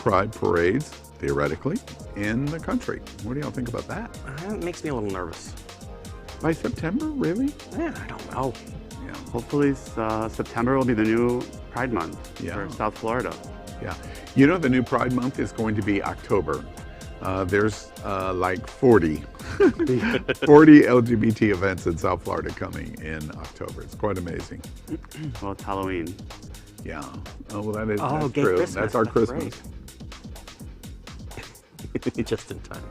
pride parades, theoretically, in the country. What do y'all think about that? It makes me a little nervous. By September, really? Yeah, I don't know. Yeah. Hopefully September will be the new Pride Month for South Florida. Yeah. You know, the new Pride Month is going to be October. There's like 40 LGBT events in South Florida coming in October. It's quite amazing. Well, it's Halloween. Yeah. Oh, well, that's gay true. Christmas. That's our Christmas. Right. Just in time.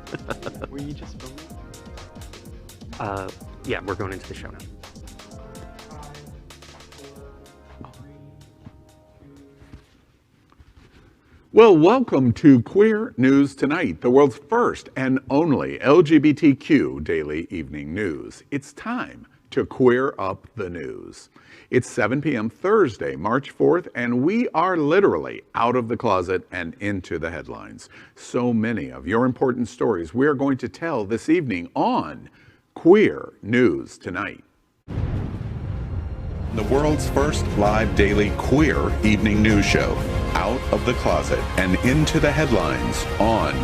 Were you just filming? Yeah, we're going into the show now. Well, welcome to Queer News Tonight, the world's first and only LGBTQ daily evening news. It's time to queer up the news. It's 7 p.m. Thursday, March 4th, and we are literally out of the closet and into the headlines. So many of your important stories we are going to tell this evening on Queer News Tonight. The world's first live daily queer evening news show. Out of the closet and into the headlines on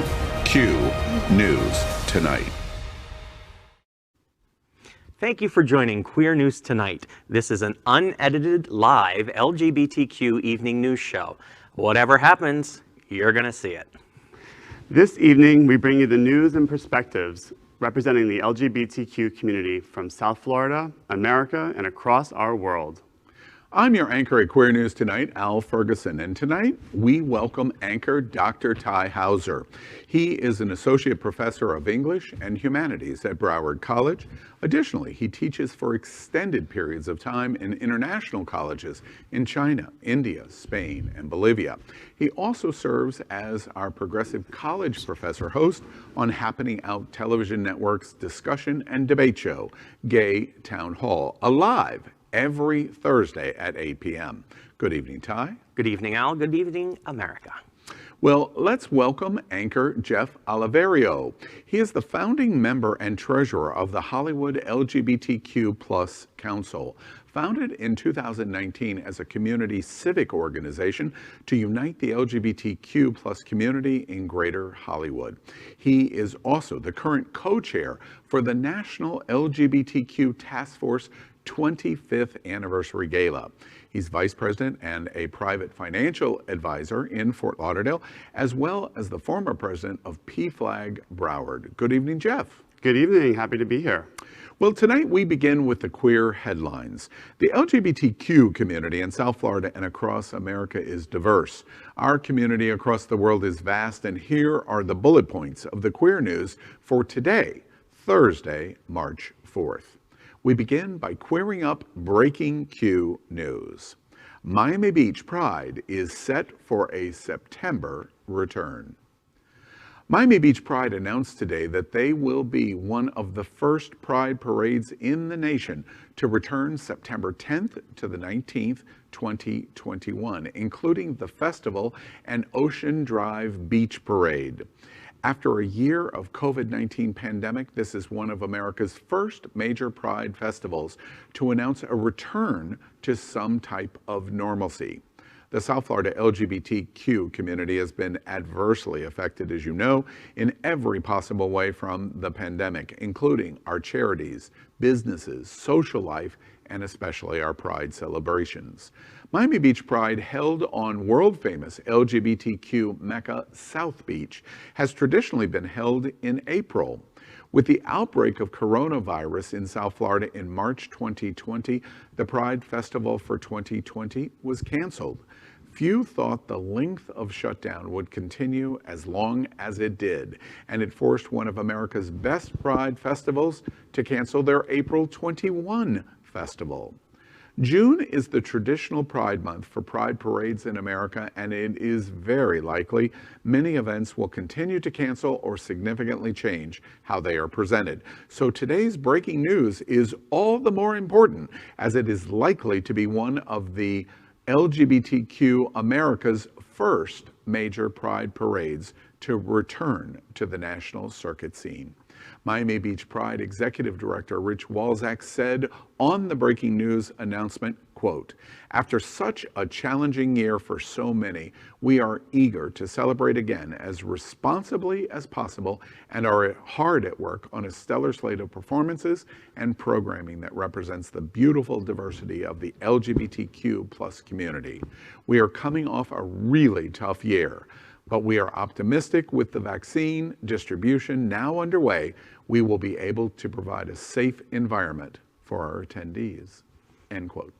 Q News Tonight. Thank you for joining Queer News Tonight. This is an unedited, live LGBTQ evening news show. Whatever happens, you're going to see it. This evening, we bring you the news and perspectives representing the LGBTQ community from South Florida, America, and across our world. I'm your anchor at Queer News Tonight, Al Ferguson, and tonight we welcome anchor Dr. Ty Hauser. He is an associate professor of English and Humanities at Broward College. Additionally, he teaches for extended periods of time in international colleges in China, India, Spain, and Bolivia. He also serves as our Progressive College Professor host on Happening Out Television Network's discussion and debate show, Gay Town Hall, alive every Thursday at 8 p.m. Good evening, Ty. Good evening, Al. Good evening, America. Well, let's welcome anchor Jeff Oliverio. He is the founding member and treasurer of the Hollywood LGBTQ+ Council, founded in 2019 as a community civic organization to unite the LGBTQ+ community in Greater Hollywood. He is also the current co-chair for the National LGBTQ Task Force 25th Anniversary Gala. He's vice president and a private financial advisor in Fort Lauderdale, as well as the former president of PFLAG Broward. Good evening, Jeff. Good evening. Happy to be here. Well, tonight we begin with the queer headlines. The LGBTQ community in South Florida and across America is diverse. Our community across the world is vast, and here are the bullet points of the queer news for today, Thursday, March 4th. We begin by queering up breaking Q news. Miami Beach Pride is set for a September return. Miami Beach Pride announced today that they will be one of the first Pride parades in the nation to return September 10th to the 19th, 2021, including the festival and Ocean Drive Beach Parade. After a year of COVID-19 pandemic, this is one of America's first major Pride festivals to announce a return to some type of normalcy. The South Florida LGBTQ community has been adversely affected, as you know, in every possible way from the pandemic, including our charities, businesses, social life, and especially our Pride celebrations. Miami Beach Pride, held on world-famous LGBTQ Mecca South Beach, has traditionally been held in April. With the outbreak of coronavirus in South Florida in March 2020, the Pride Festival for 2020 was canceled. Few thought the length of shutdown would continue as long as it did, and it forced one of America's best Pride festivals to cancel their April 21 festival. June is the traditional Pride month for Pride parades in America, and it is very likely many events will continue to cancel or significantly change how they are presented. So today's breaking news is all the more important, as it is likely to be one of the LGBTQ America's first major Pride parades to return to the national circuit scene. Miami Beach Pride Executive Director Rich Walczak said on the breaking news announcement, quote. After such a challenging year for so many, we are eager to celebrate again as responsibly as possible and are hard at work on a stellar slate of performances and programming that represents the beautiful diversity of the LGBTQ plus community. We are coming off a really tough year, but we are optimistic with the vaccine distribution now underway, we will be able to provide a safe environment for our attendees, end quote.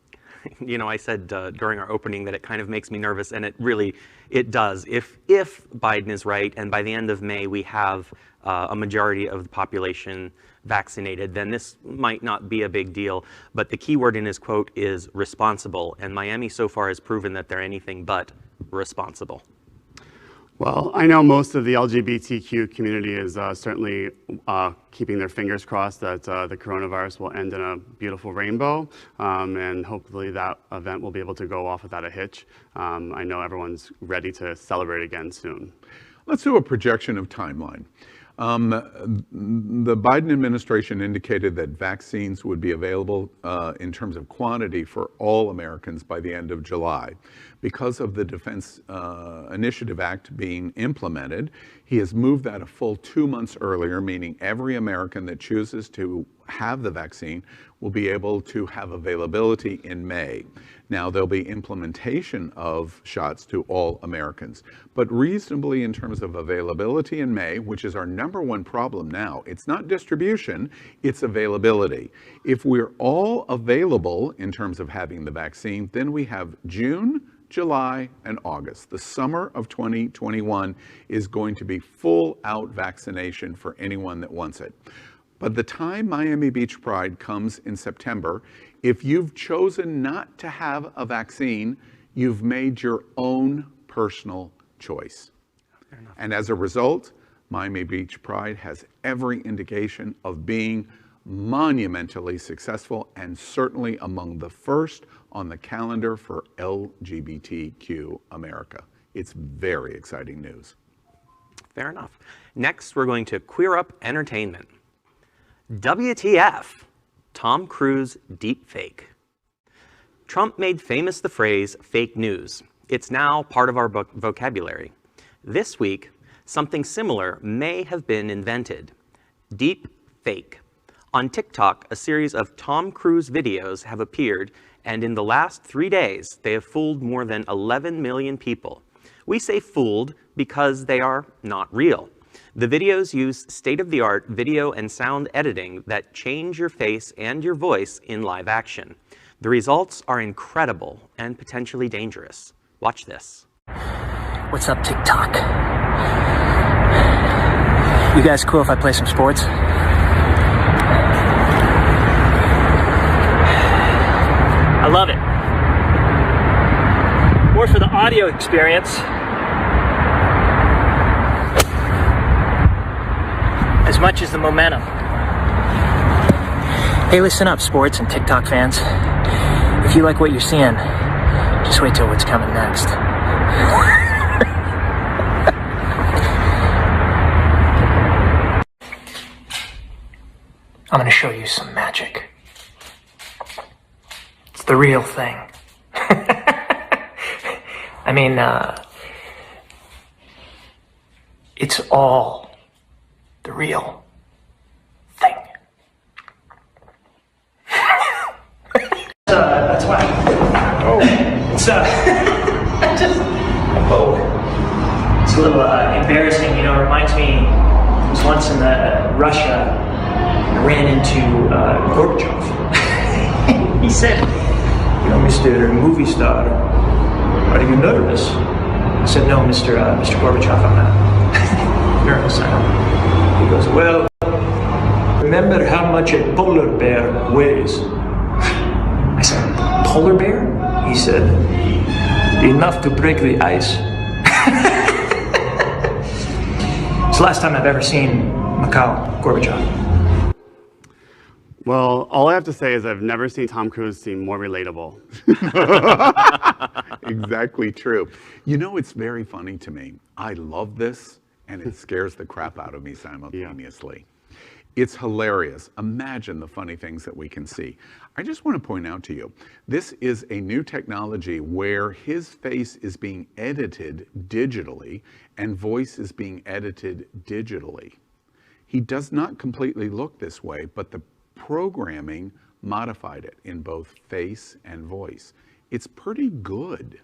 You know, I said during our opening that it kind of makes me nervous, and it does. If Biden is right, and by the end of May we have a majority of the population vaccinated, then this might not be a big deal. But the key word in his quote is responsible, and Miami so far has proven that they're anything but responsible. Well, I know most of the LGBTQ community is certainly keeping their fingers crossed that the coronavirus will end in a beautiful rainbow, and hopefully that event will be able to go off without a hitch. I know everyone's ready to celebrate again soon. Let's do a projection of timeline. The Biden administration indicated that vaccines would be available in terms of quantity for all Americans by the end of July. Because of the Defense Initiative Act being implemented, he has moved that a full 2 months earlier, meaning every American that chooses to have the vaccine will be able to have availability in May. Now, there'll be implementation of shots to all Americans, but reasonably in terms of availability in May, which is our #1 problem now. It's not distribution, it's availability. If we're all available in terms of having the vaccine, then we have June, July, and August. The summer of 2021 is going to be full out vaccination for anyone that wants it. By the time Miami Beach Pride comes in September, if you've chosen not to have a vaccine, you've made your own personal choice. And as a result, Miami Beach Pride has every indication of being monumentally successful and certainly among the first on the calendar for LGBTQ America. It's very exciting news. Fair enough. Next, we're going to queer up entertainment. WTF? Tom Cruise deepfake. Trump made famous the phrase fake news. It's now part of our vocabulary. This week, something similar may have been invented. Deep fake. On TikTok, a series of Tom Cruise videos have appeared, and in the last 3 days, they have fooled more than 11 million people. We say fooled because they are not real. The videos use state-of-the-art video and sound editing that change your face and your voice in live action. The results are incredible and potentially dangerous. Watch this. What's up, TikTok? You guys cool if I play some sports? I love it. More for the audio experience. As much as the momentum. Hey, listen up, sports and TikTok fans. If you like what you're seeing, just wait till what's coming next. I'm gonna show you some magic. It's the real thing. I mean, it's all the real thing. That's why. Oh. It's it's a little embarrassing, you know. It reminds me, I was once in Russia. I ran into Gorbachev. He said, "You know, Mr. Movie Star, are you nervous?" I said, "No, Mr. Gorbachev, I'm not nervous." He goes, "Well, remember how much a polar bear weighs?" I said, "Polar bear?" He said, "Enough to break the ice." It's the last time I've ever seen Mikhail Gorbachev. Well, all I have to say is I've never seen Tom Cruise seem more relatable. Exactly true. You know, it's very funny to me. I love this, and it scares the crap out of me simultaneously. It's hilarious. Imagine the funny things that we can see. I just want to point out to you, this is a new technology where his face is being edited digitally and voice is being edited digitally. He does not completely look this way, but the programming modified it in both face and voice. It's pretty good.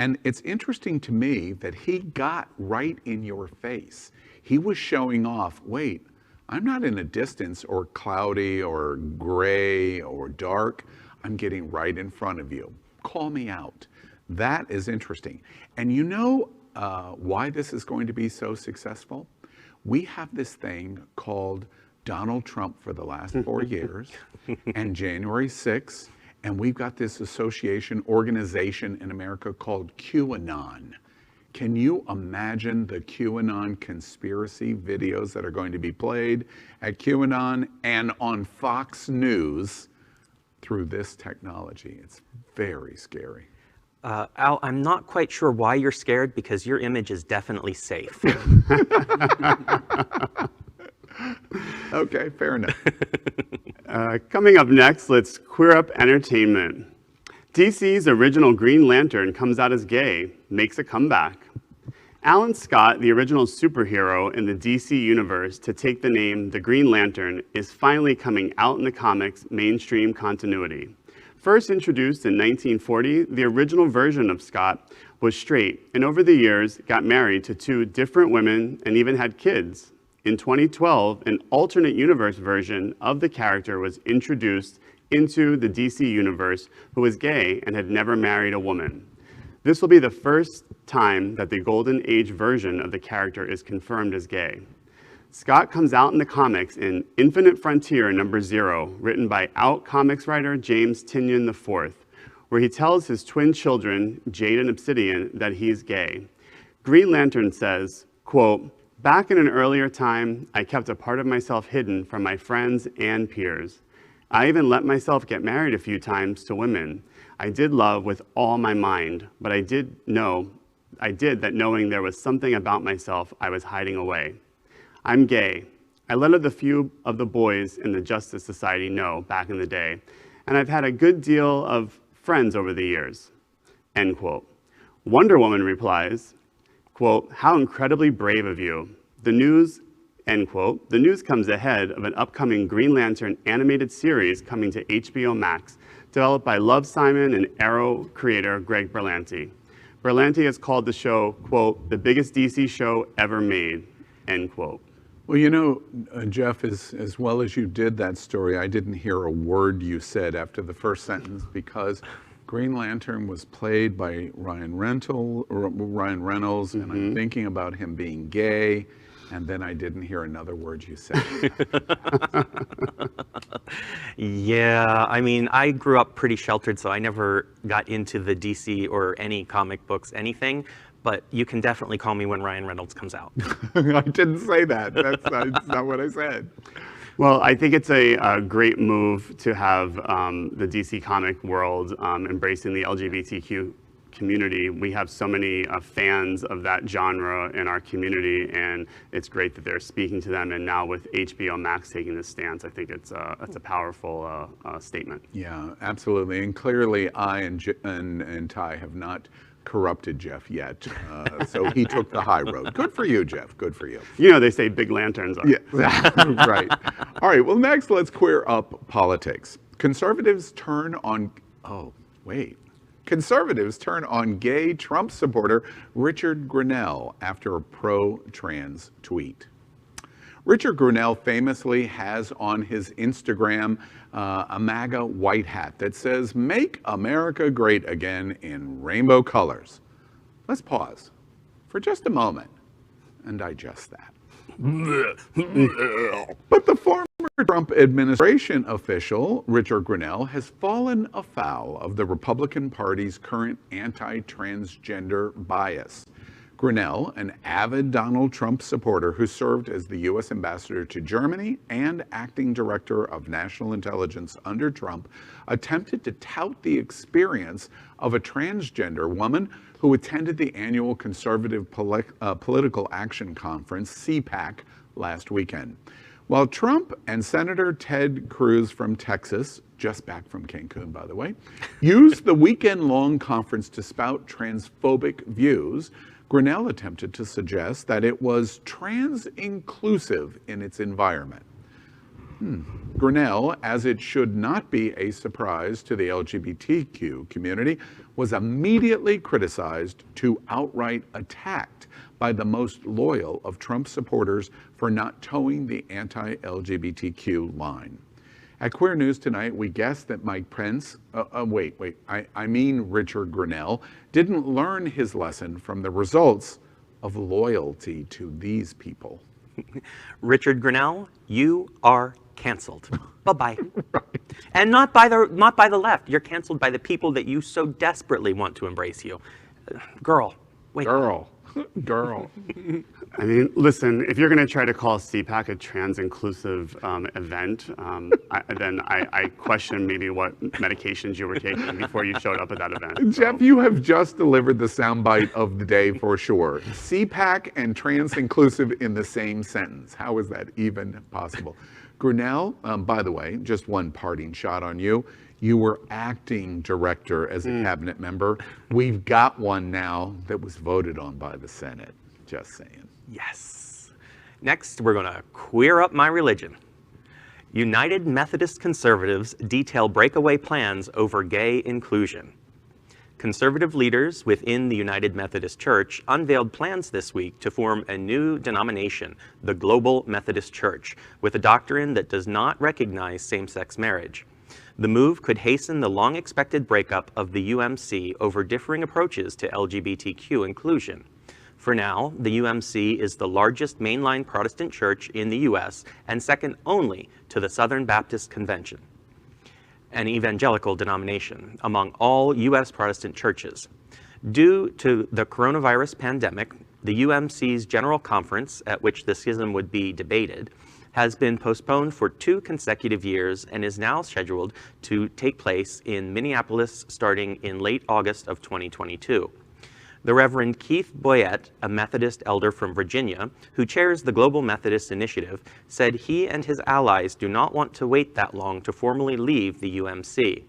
And it's interesting to me that he got right in your face. He was showing off, wait, I'm not in a distance or cloudy or gray or dark. I'm getting right in front of you. Call me out. That is interesting. And you know why this is going to be so successful? We have this thing called Donald Trump for the last 4 years and January 6th, and we've got this organization in America called QAnon. Can you imagine the QAnon conspiracy videos that are going to be played at QAnon and on Fox News through this technology? It's very scary. Al, I'm not quite sure why you're scared, because your image is definitely safe. Okay, fair enough. Coming up next, let's queer up entertainment. DC's original Green Lantern comes out as gay, makes a comeback. Alan Scott, the original superhero in the DC universe to take the name the Green Lantern, is finally coming out in the comics' mainstream continuity. First introduced in 1940, the original version of Scott was straight and over the years got married to 2 different women and even had kids. In 2012, an alternate universe version of the character was introduced into the DC universe, who was gay and had never married a woman. This will be the first time that the Golden Age version of the character is confirmed as gay. Scott comes out in the comics in Infinite Frontier #0, written by Out comics writer James Tynion IV, where he tells his twin children, Jade and Obsidian, that he's gay. Green Lantern says, quote, "Back in an earlier time, I kept a part of myself hidden from my friends and peers. I even let myself get married a few times to women. I did love with all my mind, but I did that knowing there was something about myself I was hiding away. I'm gay. I let a few of the boys in the Justice Society know back in the day, and I've had a good deal of friends over the years." End quote. Wonder Woman replies, quote, "How incredibly brave of you. The news," end quote, "the news comes ahead of an upcoming Green Lantern animated series coming to HBO Max, developed by Love Simon and Arrow creator Greg Berlanti. Berlanti has called the show, quote, the biggest DC show ever made," end quote. Well, you know, Jeff, as well as you did that story, I didn't hear a word you said after the first sentence, because Green Lantern was played by Ryan Reynolds, and I'm thinking about him being gay, and then I didn't hear another word you said. Yeah, I mean, I grew up pretty sheltered, so I never got into the DC or any comic books, anything. But you can definitely call me when Ryan Reynolds comes out. I didn't say that. That's not what I said. Well, I think it's a great move to have the DC comic world embracing the LGBTQ community. We have so many fans of that genre in our community, and it's great that they're speaking to them. And now with HBO Max taking this stance, I think it's a powerful statement. Yeah, absolutely. And clearly, I and Ty have not corrupted Jeff yet, so he took the high road. Good for you, Jeff. Good for you. You know, they say big lanterns are. Yeah, right. All right. Well, next, let's queer up politics. Conservatives turn on gay Trump supporter Richard Grenell after a pro-trans tweet. Richard Grenell famously has on his Instagram a MAGA white hat that says, "Make America Great Again" in rainbow colors. Let's pause for just a moment and digest that. But the former Trump administration official, Richard Grenell, has fallen afoul of the Republican Party's current anti-transgender bias. Grenell, an avid Donald Trump supporter who served as the U.S. ambassador to Germany and acting director of national intelligence under Trump, attempted to tout the experience of a transgender woman who attended the annual Conservative Political Action Conference, CPAC, last weekend. While Trump and Senator Ted Cruz from Texas, just back from Cancun, by the way, used the weekend-long conference to spout transphobic views, Grenell attempted to suggest that it was trans-inclusive in its environment. Grenell, as it should not be a surprise to the LGBTQ community, was immediately criticized to outright attacked by the most loyal of Trump supporters for not towing the anti-LGBTQ line. At Queer News Tonight, we guessed that Mike Pence, I mean Richard Grenell, didn't learn his lesson from the results of loyalty to these people. Richard Grenell, you are canceled. Bye-bye. Right. And not by the left. You're canceled by the people that you so desperately want to embrace you. Girl, wait. Girl. I mean, listen, if you're going to try to call CPAC a trans-inclusive event, then I question maybe what medications you were taking before you showed up at that event. Jeff, you have just delivered the soundbite of the day for sure. CPAC and trans-inclusive in the same sentence. How is that even possible? Grenell, by the way, just one parting shot on you. You were acting director as a cabinet member. We've got one now that was voted on by the Senate. Just saying. Yes. Next, we're going to queer up my religion. United Methodist conservatives detail breakaway plans over gay inclusion. Conservative leaders within the United Methodist Church unveiled plans this week to form a new denomination, the Global Methodist Church, with a doctrine that does not recognize same-sex marriage. The move could hasten the long-expected breakup of the UMC over differing approaches to LGBTQ inclusion. For now, the UMC is the largest mainline Protestant church in the U.S. and second only to the Southern Baptist Convention, an evangelical denomination among all U.S. Protestant churches. Due to the coronavirus pandemic, the UMC's General Conference, at which the schism would be debated, has been postponed for 2 consecutive years and is now scheduled to take place in Minneapolis starting in late August of 2022. The Reverend Keith Boyette, a Methodist elder from Virginia, who chairs the Global Methodist Initiative, said he and his allies do not want to wait that long to formally leave the UMC.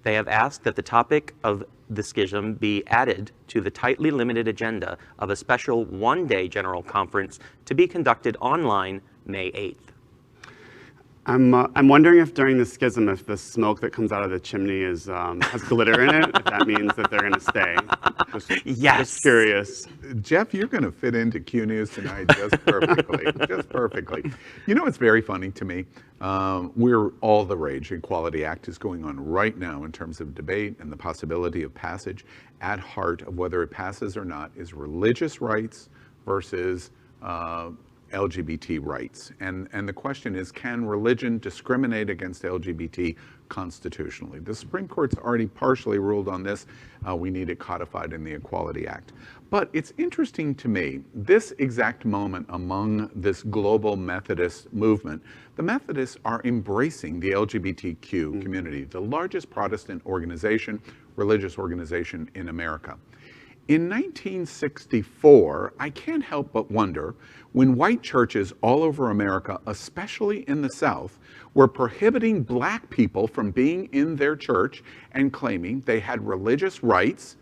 They have asked that the topic of the schism be added to the tightly limited agenda of a special one-day General Conference to be conducted online May 8th. I'm wondering if during the schism, if the smoke that comes out of the chimney has glitter in it, if that means that they're going to stay. Just curious. Jeff, you're going to fit into Q News Tonight just perfectly, just perfectly. You know, it's very funny to me. We're all the rage. Equality Act is going on right now in terms of debate and the possibility of passage. At heart of whether it passes or not is religious rights versus LGBT rights. And the question is, can religion discriminate against LGBT constitutionally? The Supreme Court's already partially ruled on this. We need it codified in the Equality Act. But it's interesting to me, this exact moment among this global Methodist movement, the Methodists are embracing the LGBTQ community, the largest Protestant organization, religious organization in America. In 1964, I can't help but wonder, when white churches all over America, especially in the South, were prohibiting black people from being in their church and claiming they had religious rights,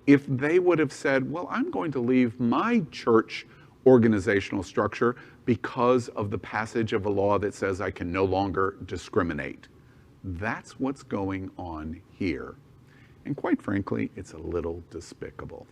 if they would have said, well, I'm going to leave my church organizational structure because of the passage of a law that says I can no longer discriminate. That's what's going on here. And quite frankly, it's a little despicable.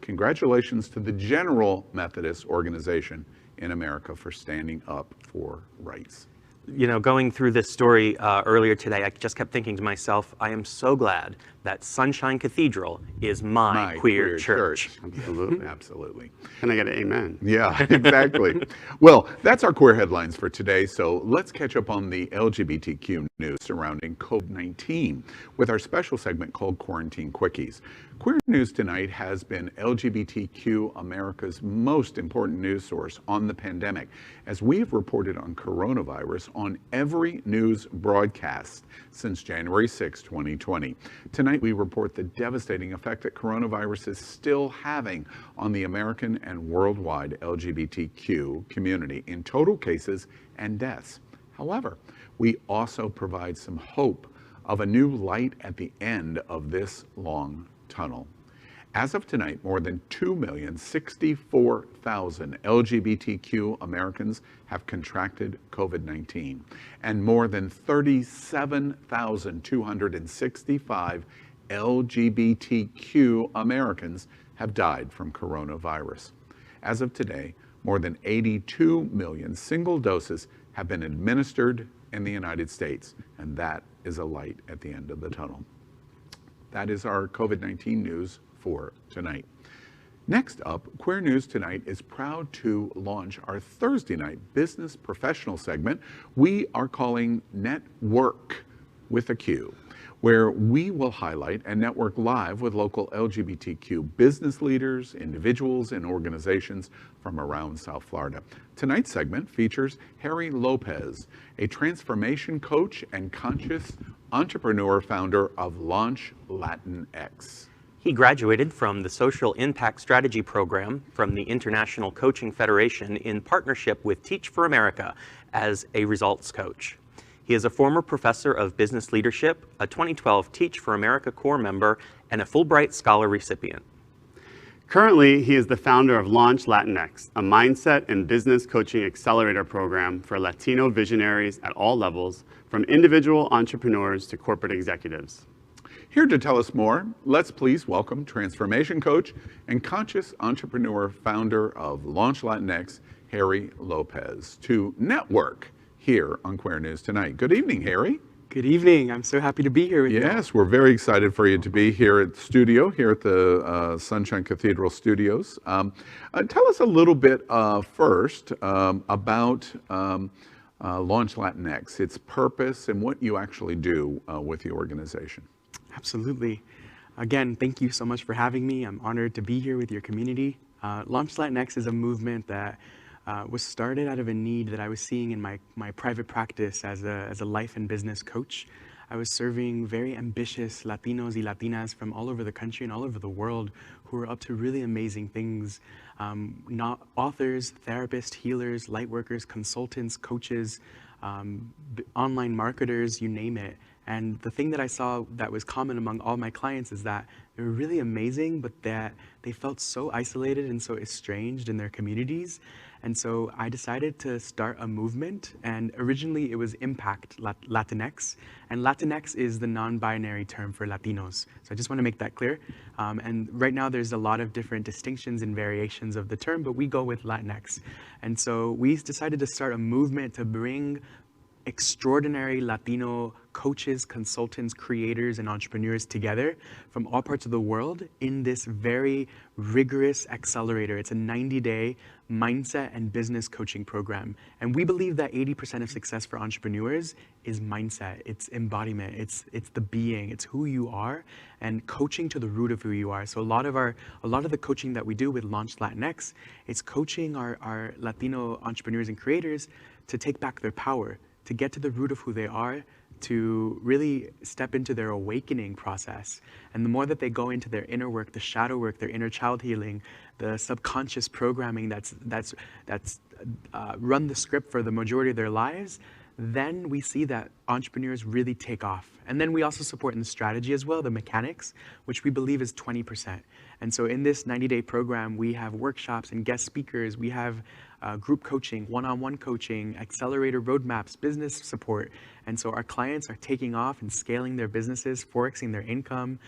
Congratulations to the General Methodist Organization in America for standing up for rights. You know, going through this story earlier today, I just kept thinking to myself, I am so glad that Sunshine Cathedral is my queer church. Absolutely. Absolutely. Can I get an amen? Yeah, exactly. Well, that's our queer headlines for today. So let's catch up on the LGBTQ news surrounding COVID-19 with our special segment called Quarantine Quickies. Queer News Tonight has been LGBTQ America's most important news source on the pandemic, as we have reported on coronavirus on every news broadcast since January 6, 2020. Tonight, we report the devastating effect that coronavirus is still having on the American and worldwide LGBTQ community in total cases and deaths. However, we also provide some hope of a new light at the end of this long tunnel. As of tonight, more than 2,064,000 LGBTQ Americans have contracted COVID-19, and more than 37,265 LGBTQ Americans have died from coronavirus. As of today, more than 82 million single doses have been administered in the United States, and that is a light at the end of the tunnel. That is our COVID-19 news for tonight. Next up, Queer News Tonight is proud to launch our Thursday night business professional segment we are calling NetWerQ with a Q, where we will highlight and network live with local LGBTQ business leaders, individuals, and organizations from around South Florida. Tonight's segment features Harry Lopez, a transformation coach and conscious entrepreneur founder of Launch Latinx. He graduated from the Social Impact Strategy Program from the International Coaching Federation in partnership with Teach for America as a results coach. He is a former professor of business leadership, a 2012 Teach for America Core member, and a Fulbright Scholar recipient. Currently, he is the founder of Launch Latinx, a mindset and business coaching accelerator program for Latino visionaries at all levels, from individual entrepreneurs to corporate executives. Here to tell us more, let's please welcome transformation coach and conscious entrepreneur founder of Launch Latinx, Harry Lopez, to NetWerQ here on Queer News Tonight. Good evening, Harry. Good evening. I'm so happy to be here with you. Yes, we're very excited for you to be here at the studio, here at the Sunshine Cathedral Studios. Tell us a little bit first about Launch Latinx, its purpose, and what you actually do with the organization. Absolutely. Again, thank you so much for having me. I'm honored to be here with your community. Launch Latinx is a movement that was started out of a need that I was seeing in my private practice as a life and business coach. I was serving very ambitious Latinos y Latinas from all over the country and all over the world who were up to really amazing things. Not authors, therapists, healers, light workers, consultants, coaches, online marketers, you name it. And the thing that I saw that was common among all my clients is that they were really amazing, but that they felt so isolated and so estranged in their communities. And so I decided to start a movement, and originally it was Impact Latinx, and Latinx is the non-binary term for Latinos. So I just want to make that clear. And right now there's a lot of different distinctions and variations of the term, but we go with Latinx. And so we decided to start a movement to bring extraordinary Latino coaches, consultants, creators, and entrepreneurs together from all parts of the world in this very rigorous accelerator. It's a 90-day mindset and business coaching program. And we believe that 80% of success for entrepreneurs is mindset, it's embodiment, it's the being, it's who you are, and coaching to the root of who you are. So a lot of the coaching that we do with Launch Latinx, it's coaching our Latino entrepreneurs and creators to take back their power, to get to the root of who they are, to really step into their awakening process. And the more that they go into their inner work, the shadow work, their inner child healing, the subconscious programming that's run the script for the majority of their lives, then we see that entrepreneurs really take off. And then we also support in the strategy as well, the mechanics, which we believe is 20%. And so in this 90-day program, we have workshops and guest speakers. We have group coaching, one-on-one coaching, accelerator roadmaps, business support. And so our clients are taking off and scaling their businesses, forexing their income,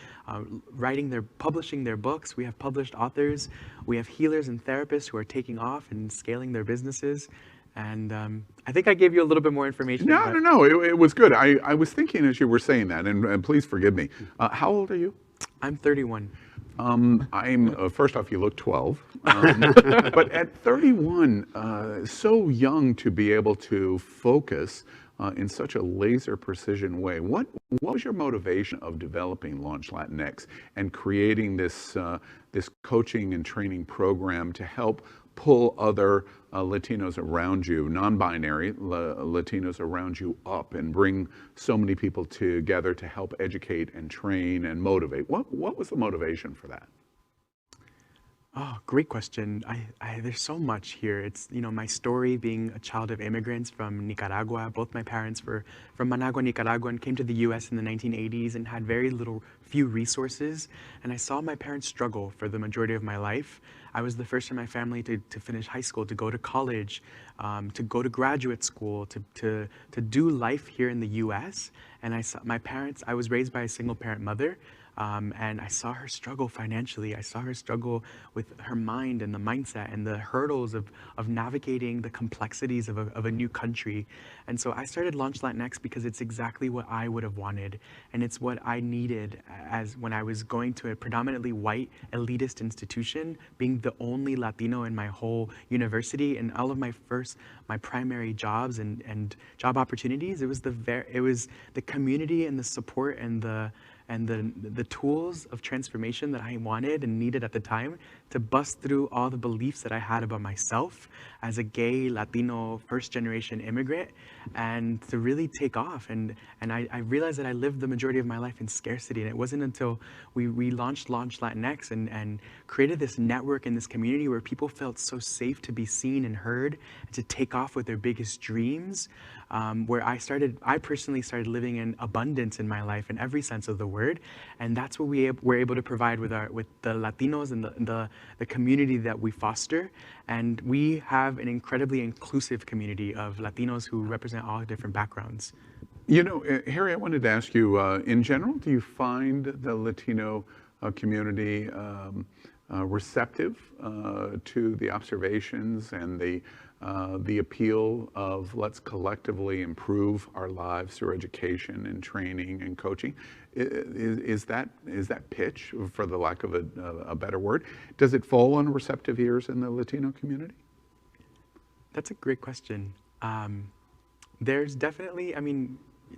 publishing their books. We have published authors. We have healers and therapists who are taking off and scaling their businesses. And I think I gave you a little bit more information. No, it was good. I was thinking as you were saying that, and please forgive me. How old are you? I'm 31. First off, you look 12, but at 31, so young to be able to focus in such a laser precision way. What was your motivation of developing Launch Latinx and creating this coaching and training program to help pull other Latinos around you, non-binary Latinos around you up, and bring so many people together to help educate and train and motivate? What was the motivation for that? Oh, great question. There's so much here. It's, my story being a child of immigrants from Nicaragua. Both my parents were from Managua, Nicaragua, and came to the US in the 1980s and had very few resources. And I saw my parents struggle for the majority of my life. I was the first in my family to finish high school, to go to college, to go to graduate school, to do life here in the US. And I was raised by a single parent mother. And I saw her struggle financially. I saw her struggle with her mind and the mindset and the hurdles of navigating the complexities of a new country. And so I started Launch Latinx because it's exactly what I would have wanted. And it's what I needed as when I was going to a predominantly white elitist institution, being the only Latino in my whole university and all of my primary jobs and job opportunities. It was the community and the support and the tools of transformation that I wanted and needed at the time to bust through all the beliefs that I had about myself as a gay, Latino, first-generation immigrant, and to really take off. And I realized that I lived the majority of my life in scarcity, and it wasn't until we launched Launch Latinx and created this network and this community where people felt so safe to be seen and heard and to take off with their biggest dreams, where I personally started living in abundance in my life in every sense of the word. And that's what we were able to provide with the Latinos and the community that we foster. And we have an incredibly inclusive community of Latinos who represent all different backgrounds. Harry, I wanted to ask you, in general, do you find the Latino community receptive to the observations and the appeal of let's collectively improve our lives through education and training and coaching? Is that pitch, for the lack of a better word, does it fall on receptive ears in the Latino community? That's a great question. There's definitely,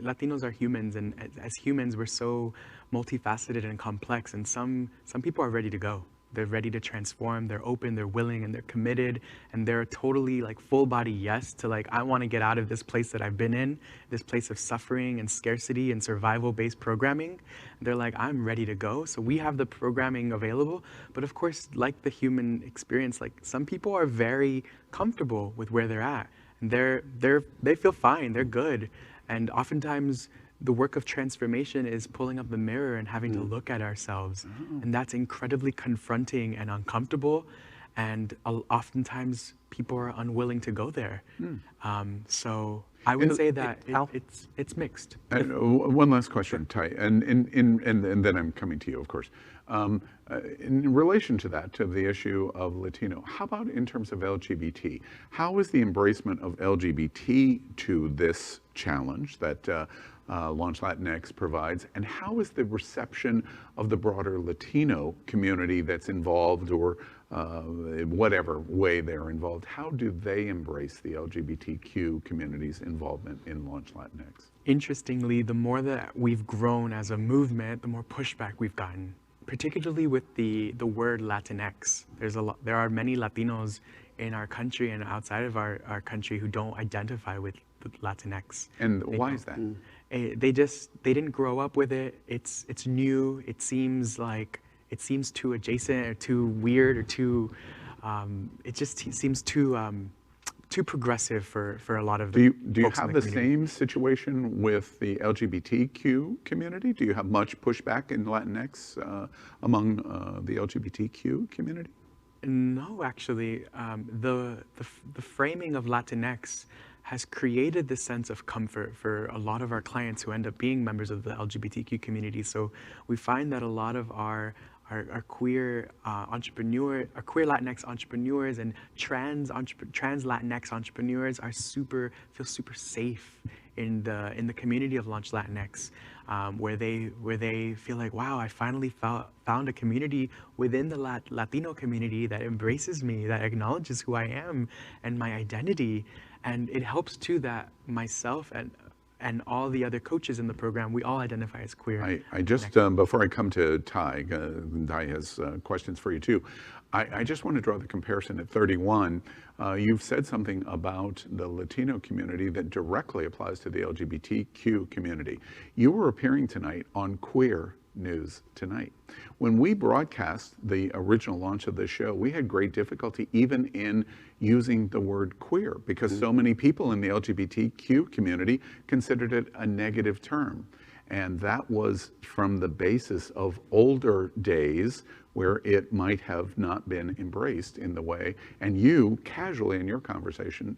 Latinos are humans, and as humans, we're so multifaceted and complex, and some people are ready to go. They're ready to transform, they're open, they're willing, and they're committed, and they're totally full body yes to I want to get out of this place that I've been in, this place of suffering and scarcity and survival-based programming. They're I'm ready to go. So we have the programming available, but of course, like the human experience, some people are very comfortable with where they're at, and they feel fine, they're good, and oftentimes the work of transformation is pulling up the mirror and having to look at ourselves. And that's incredibly confronting and uncomfortable. And oftentimes people are unwilling to go there. So I would say that it's mixed. And one last question, Ty, and then I'm coming to you, of course. In relation to that, to the issue of Latino, how about in terms of LGBT? How is the embracement of LGBT to this challenge that Launch Latinx provides, and how is the reception of the broader Latino community that's involved, or whatever way they're involved? How do they embrace the LGBTQ community's involvement in Launch Latinx? Interestingly, the more that we've grown as a movement, the more pushback we've gotten, particularly with the word Latinx. There are many Latinos in our country and outside of our country who don't identify with Latinx. And why is that? They didn't grow up with it. It's new. It seems too adjacent or too weird or too. It just seems too progressive for a lot of the. Do you have the same situation with the LGBTQ community? Do you have much pushback in Latinx among the LGBTQ community? No, actually, the framing of Latinx has created this sense of comfort for a lot of our clients who end up being members of the LGBTQ community. So we find that a lot of our queer queer Latinx entrepreneurs and trans Latinx entrepreneurs feel super safe in the community of Launch Latinx, where they feel wow, I finally found a community within the Latino community that embraces me, that acknowledges who I am and my identity. And it helps too that myself and all the other coaches in the program, we all identify as queer. I just, before I come to Ty, Ty has questions for you too. I just want to draw the comparison at 31. You've said something about the Latino community that directly applies to the LGBTQ community. You were appearing tonight on Queer news tonight. When we broadcast the original launch of this show, we had great difficulty even in using the word queer because so many people in the LGBTQ community considered it a negative term. And that was from the basis of older days where it might have not been embraced in the way. And you casually in your conversation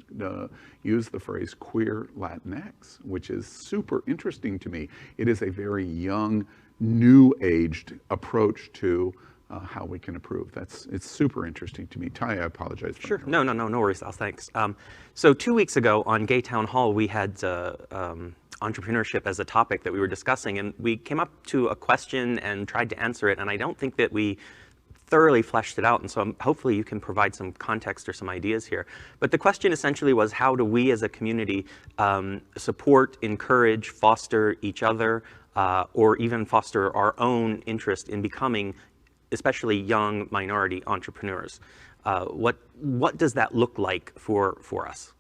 use the phrase queer Latinx, which is super interesting to me. It is a very young, new-aged approach to how we can improve. It's super interesting to me. Ty, I apologize for Sure. No worries, Al. Thanks. So 2 weeks ago on Gay Town Hall, we had entrepreneurship as a topic that we were discussing, and we came up to a question and tried to answer it, and I don't think that we thoroughly fleshed it out, and so hopefully you can provide some context or some ideas here. But the question essentially was, how do we as a community support, encourage, foster each other, or even foster our own interest in becoming especially young minority entrepreneurs? What does that look like for us?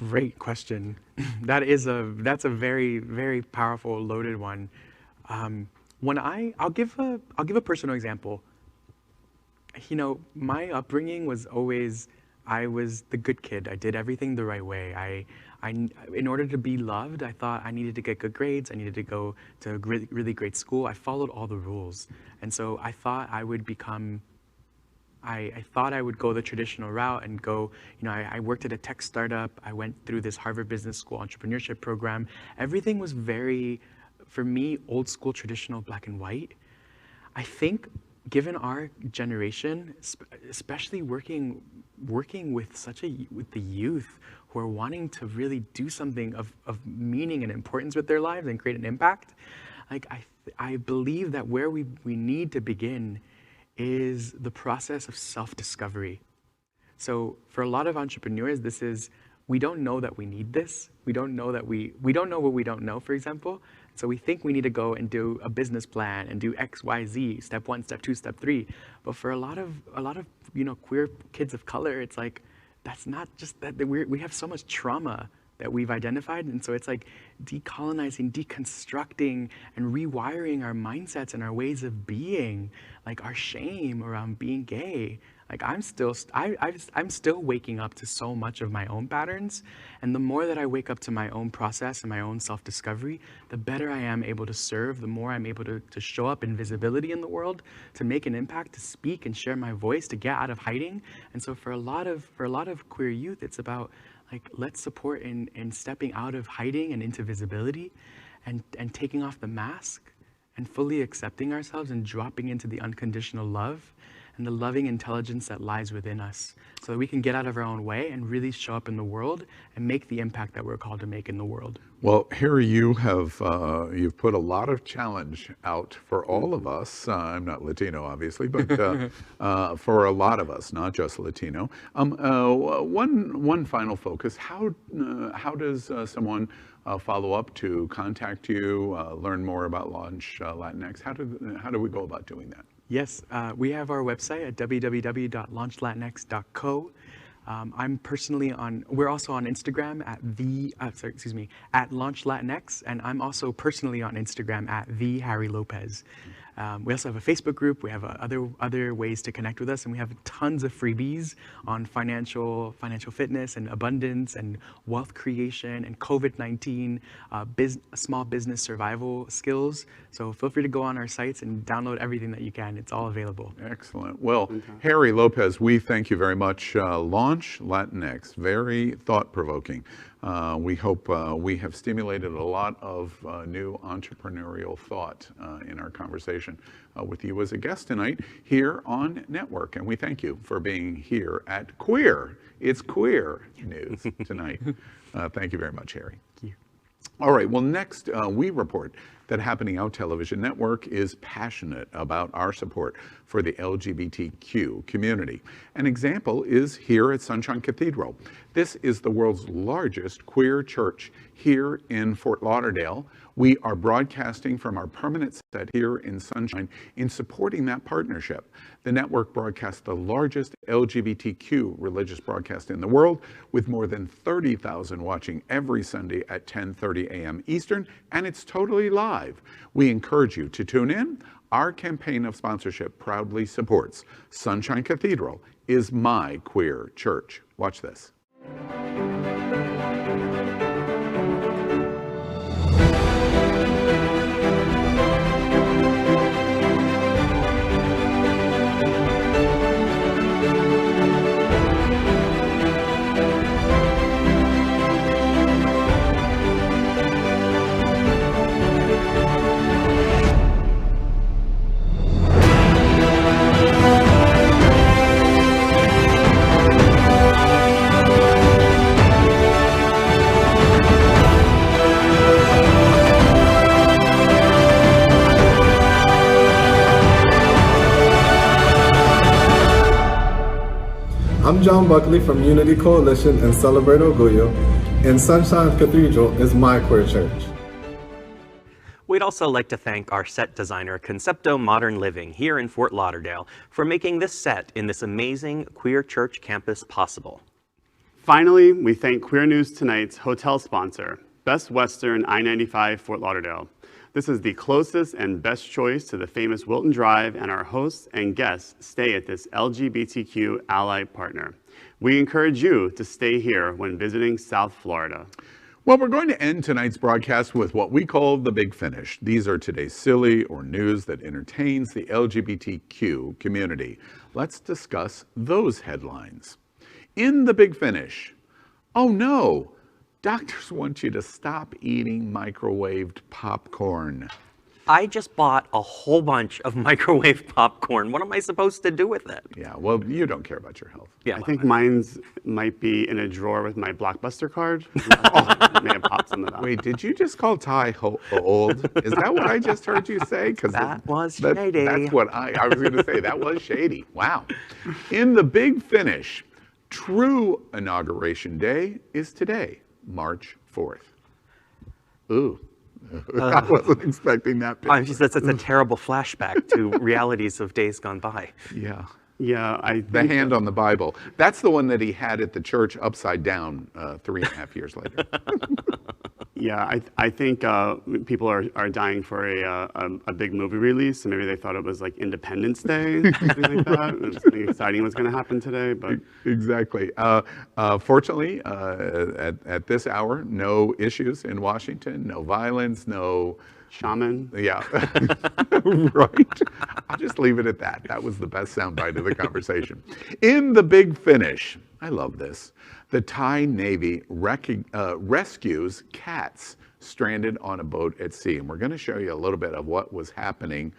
Great question. That's a very, very powerful, loaded one. I'll give a personal example. You know, my upbringing was always, I was the good kid. I did everything the right way. In order to be loved, I thought I needed to get good grades. I needed to go to a really, really great school. I followed all the rules. And so I thought I would become, I thought I would go the traditional route and go, you know, I worked at a tech startup. I went through this Harvard Business School entrepreneurship program. Everything was very, for me, old school, traditional, black and white. I think given our generation, especially working with with the youth who are wanting to really do something of meaning and importance with their lives and create an impact, like I believe that where we need to begin is the process of self-discovery. So for a lot of entrepreneurs, we don't know that we need this. We don't know that we don't know what we don't know, for example. So we think we need to go and do a business plan and do X, Y, Z, step 1, step 2, step 3. But for a lot of queer kids of color, it's like, that's not just that we have so much trauma that we've identified. And so it's like decolonizing, deconstructing, and rewiring our mindsets and our ways of being, like our shame around being gay. Like I'm still waking up to so much of my own patterns. And the more that I wake up to my own process and my own self-discovery, the better I am able to serve, the more I'm able to show up in visibility in the world, to make an impact, to speak and share my voice, to get out of hiding. And so for a lot of queer youth, it's about like, let's support in stepping out of hiding and into visibility and taking off the mask and fully accepting ourselves and dropping into the unconditional love and the loving intelligence that lies within us so that we can get out of our own way and really show up in the world and make the impact that we're called to make in the world. Well, Harry, you've put a lot of challenge out for all of us. I'm not Latino, obviously, but for a lot of us, not just Latino. One final focus: how does someone follow up to contact you, learn more about Launch Latinx? How do we go about doing that? Yes, we have our website at www.launchlatnex.co. We're also on Instagram at Launch Latinx, and I'm also personally on Instagram at Harry Lopez. We also have a Facebook group. We have other ways to connect with us, and we have tons of freebies on financial fitness and abundance and wealth creation and COVID-19, small business survival skills. So feel free to go on our sites and download everything that you can. It's all available. Excellent. Well, Harry Lopez, we thank you very much. Launch Latinx, very thought-provoking. We hope we have stimulated a lot of new entrepreneurial thought in our conversation with you as a guest tonight here on NetWerQ. And we thank you for being here at Queer. It's Queer News tonight. Thank you very much, Harry. Thank you. All right, well, next we report that Happening Out Television Network is passionate about our support for the LGBTQ community. An example is here at Sunshine Cathedral. This is the world's largest queer church here in Fort Lauderdale. We are broadcasting from our permanent set here in Sunshine in supporting that partnership. The network broadcasts the largest LGBTQ religious broadcast in the world, with more than 30,000 watching every Sunday at 10:30 a.m. Eastern, and it's totally live. live. We encourage you to tune in. Our campaign of sponsorship proudly supports Sunshine Cathedral is my queer church. Watch this. I'm John Buckley from Unity Coalition and Celebrate Orgullo, and Sunshine Cathedral is my queer church. We'd also like to thank our set designer, Concepto Modern Living, here in Fort Lauderdale, for making this set in this amazing queer church campus possible. Finally, we thank Queer News Tonight's hotel sponsor, Best Western I-95 Fort Lauderdale. This is the closest and best choice to the famous Wilton Drive, and our hosts and guests stay at this LGBTQ ally partner. We encourage you to stay here when visiting South Florida. Well, we're going to end tonight's broadcast with what we call the Big Finish. These are today's silly or news that entertains the LGBTQ community. Let's discuss those headlines. In the Big Finish, oh no, doctors want you to stop eating microwaved popcorn. I just bought a whole bunch of microwave popcorn. What am I supposed to do with it? Yeah, well, you don't care about your health. Yeah, I think mine's might be in a drawer with my Blockbuster card. I may have popped some of that. Wait, did you just call Ty old? Is that what I just heard you say? Because that was shady. That's what I was going to say. That was shady. Wow. In the Big Finish, true Inauguration Day is today, March 4th. Ooh. I wasn't expecting that picture. That's a terrible flashback to realities of days gone by. Yeah. Yeah, The hand on the Bible. That's the one that he had at the church upside down 3.5 years later. Yeah, I think people are dying for a big movie release, so maybe they thought it was like Independence Day, something like that. Something exciting was going to happen today, but exactly. Fortunately, at this hour, no issues in Washington, no violence, no shaman. Yeah, right. I'll just leave it at that. That was the best soundbite of the conversation. In the Big Finish, I love this. The Thai Navy rescues cats stranded on a boat at sea. And we're going to show you a little bit of what was happening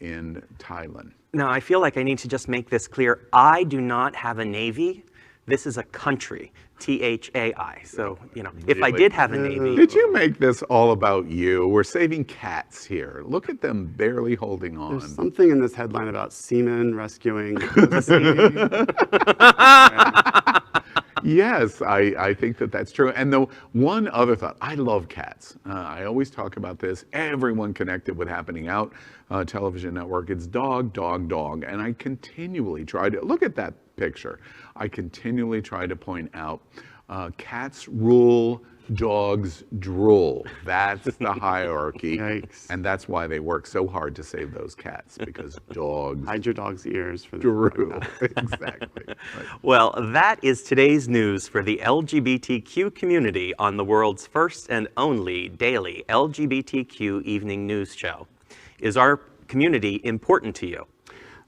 in Thailand. Now, I feel like I need to just make this clear. I do not have a navy. This is a country, THAI. So, if I did have a navy. Did you make this all about you? We're saving cats here. Look at them barely holding on. There's something in this headline about seamen rescuing. Yes, I think that's true. And the one other thought, I love cats. I always talk about this. Everyone connected with Happening Out television network. It's dog, dog, dog. And I continually try to, look at that picture. I continually try to point out cats rule, dogs drool. That's the hierarchy. Yikes. And that's why they work so hard to save those cats, because dogs hide your dog's ears for the drool. Exactly. Right. Well, that is today's news for the LGBTQ community on the world's first and only daily LGBTQ evening news show. Is our community important to you?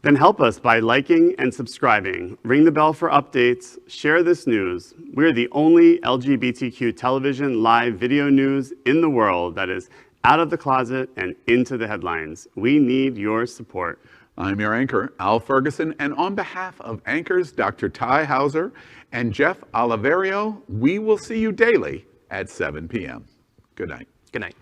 Then help us by liking and subscribing. Ring the bell for updates. Share this news. We're the only LGBTQ television live video news in the world that is out of the closet and into the headlines. We need your support. I'm your anchor, Al Ferguson, and on behalf of anchors Dr. Ty Hauser and Jeff Oliverio, we will see you daily at 7 p.m. Good night. Good night.